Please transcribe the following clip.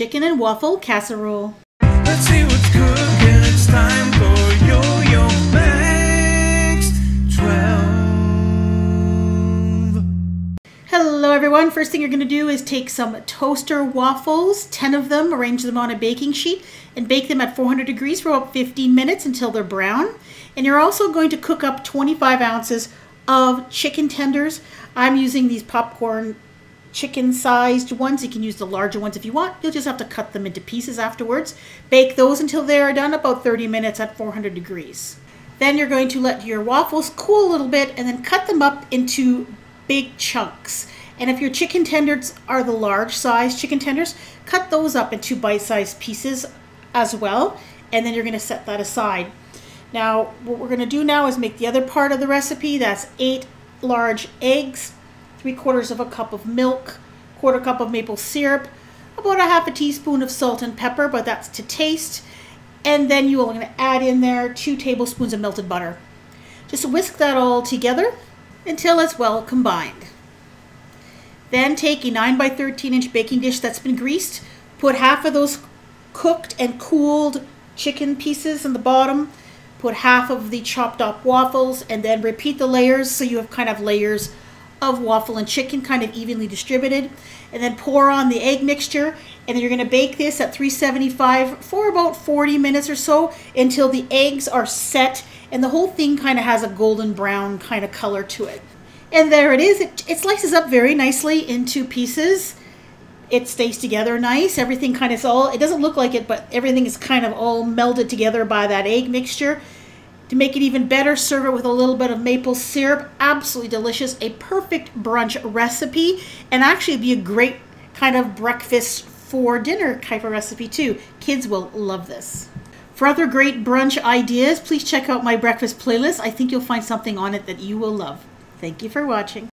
chicken and waffle casserole. Let's see what's cooking. It's time for Yo-Yo Max 12. Hello everyone. First thing you're going to do is take some toaster waffles, 10 of them, arrange them on a baking sheet, and bake them at 400 degrees for about 15 minutes until they're brown. And you're also going to cook up 25 ounces of chicken tenders. I'm using these popcorn chicken sized ones. You can use the larger ones if you want. You'll just have to cut them into pieces afterwards. Bake those until they are done, about 30 minutes at 400 degrees. Then you're going to let your waffles cool a little bit and then cut them up into big chunks. And if your chicken tenders are the large size chicken tenders, cut those up into bite-sized pieces as well. And then you're going to set that aside. Now, what we're going to do now is make the other part of the recipe. That's 8 large eggs, 3/4 cup of milk, 1/4 cup of maple syrup, about 1/2 teaspoon of salt and pepper, but that's to taste. And then you're going to add in there 2 tablespoons of melted butter. Just whisk that all together until it's well combined. Then take a 9 by 13 inch baking dish that's been greased. Put half of those cooked and cooled chicken pieces in the bottom. Put half of the chopped up waffles and then repeat the layers so you have kind of layers of waffle and chicken kind of evenly distributed. And then pour on the egg mixture, and then you're going to bake this at 375 for about 40 minutes or so until the eggs are set and the whole thing kind of has a golden brown kind of color to it. And there it is. It slices up very nicely into pieces. It stays together nice. Everything kind of is all, it doesn't look like it, but everything is kind of all melded together by that egg mixture. To make it even better, serve it with a little bit of maple syrup. Absolutely delicious. A perfect brunch recipe, and actually be a great kind of breakfast for dinner type of recipe too. Kids will love this. For other great brunch ideas, please check out my breakfast playlist. I think you'll find something on it that you will love. Thank you for watching.